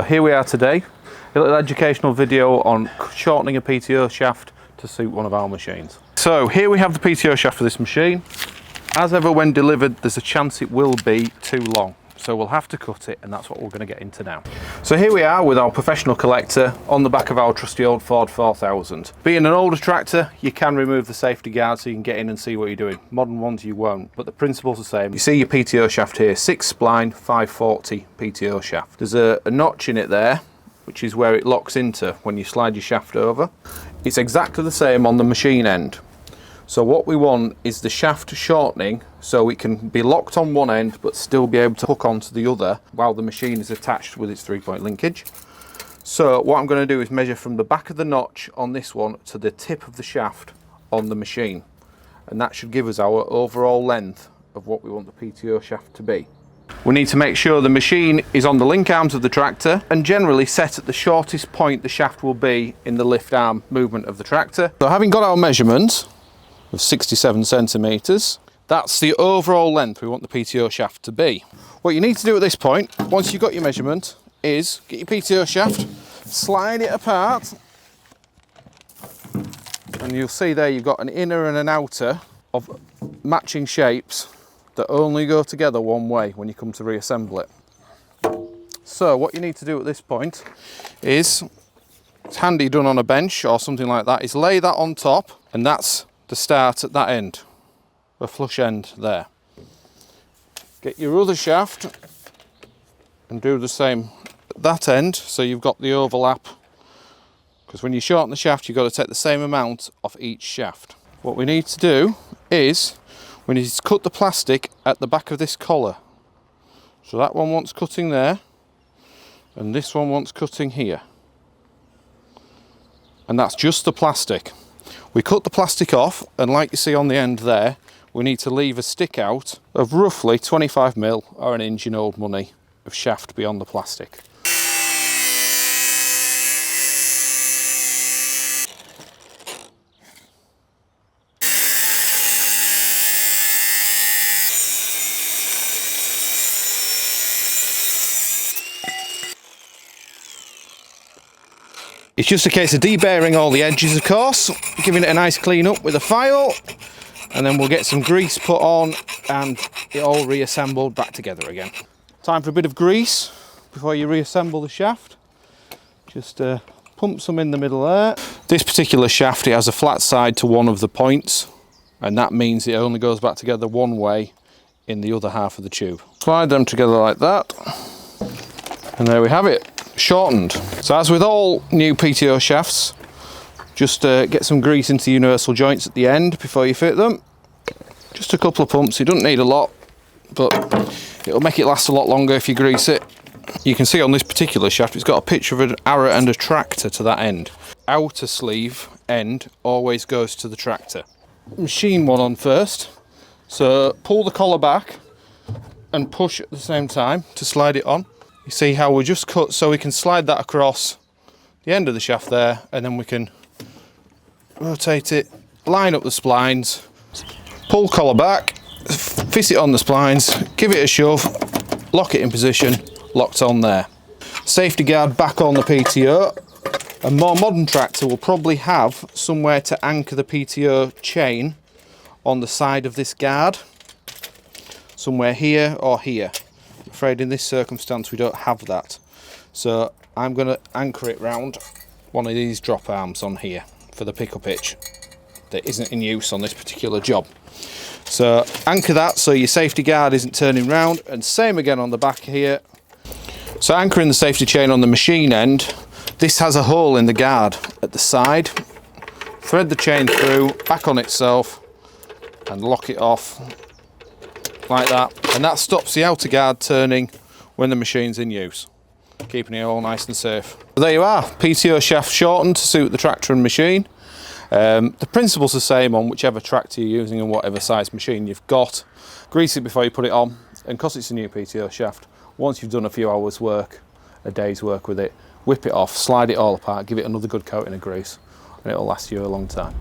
Here we are today, a little educational video on shortening a PTO shaft to suit one of our machines. So here we have the PTO shaft for this machine. As ever, when delivered, there's a chance it will be too long. So we'll have to cut it, and that's what we're going to get into now. So here we are with our professional collector on the back of our trusty old Ford 4000. Being an older tractor, you can remove the safety guard so you can get in and see what you're doing. Modern ones you won't, but the principle's the same. You see your PTO shaft here, 6 spline 540 PTO shaft. There's a notch in it there, which is where it locks into when you slide your shaft over. It's exactly the same on the machine end. So what we want is the shaft shortening so it can be locked on one end but still be able to hook onto the other while the machine is attached with its 3-point linkage. So what I'm going to do is measure from the back of the notch on this one to the tip of the shaft on the machine, and that should give us our overall length of what we want the PTO shaft to be. We need to make sure the machine is on the link arms of the tractor and generally set at the shortest point the shaft will be in the lift arm movement of the tractor. So having got our measurements of 67 centimetres, that's the overall length we want the PTO shaft to be. What you need to do at this point, once you've got your measurement, is get your PTO shaft, slide it apart, and you'll see there you've got an inner and an outer of matching shapes that only go together one way when you come to reassemble it. So what you need to do at this point is, it's handy done on a bench or something like that, is lay that on top, and that's the start at that end, a flush end there. Get your other shaft and do the same at that end so you've got the overlap, because when you shorten the shaft you've got to take the same amount off each shaft. What we need to do is we need to cut the plastic at the back of this collar. So that one wants cutting there and this one wants cutting here, and that's just the plastic. We cut the plastic off, and like you see on the end there, we need to leave a stick out of roughly 25mm or an inch in old money of shaft beyond the plastic. It's just a case of deburring all the edges, of course, giving it a nice clean up with a file, and then we'll get some grease put on and it all reassembled back together again. Time for a bit of grease before you reassemble the shaft. Just pump some in the middle there. This particular shaft, it has a flat side to one of the points, and that means it only goes back together one way in the other half of the tube. Slide them together like that, and there we have it. Shortened. So as with all new PTO shafts, just get some grease into the universal joints at the end before you fit them. Just a couple of pumps, you don't need a lot, but it'll make it last a lot longer if you grease it. You can see on this particular shaft it's got a picture of an arrow and a tractor to that end. Outer sleeve end always goes to the tractor. Machine one on first, so pull the collar back and push at the same time to slide it on. You see how we just cut so we can slide that across the end of the shaft there, and then we can rotate it, line up the splines, pull collar back, fit it on the splines, give it a shove, lock it in position, locked on there. Safety guard back on the PTO. A more modern tractor will probably have somewhere to anchor the PTO chain on the side of this guard, somewhere here or here. I'm afraid in this circumstance we don't have that, so I'm going to anchor it round one of these drop arms on here for the pickup hitch that isn't in use on this particular job. So anchor that so your safety guard isn't turning round, and same again on the back here. So anchoring the safety chain on the machine end, this has a hole in the guard at the side. Thread the chain through, back on itself, and lock it off like that, and that stops the outer guard turning when the machine's in use, keeping it all nice and safe. So there you are, PTO shaft shortened to suit the tractor and machine. The principle's the same on whichever tractor you're using and whatever size machine you've got. Grease it before you put it on, and because it's a new PTO shaft, once you've done a few hours work, a day's work with it, whip it off, slide it all apart, give it another good coating of grease, and it'll last you a long time.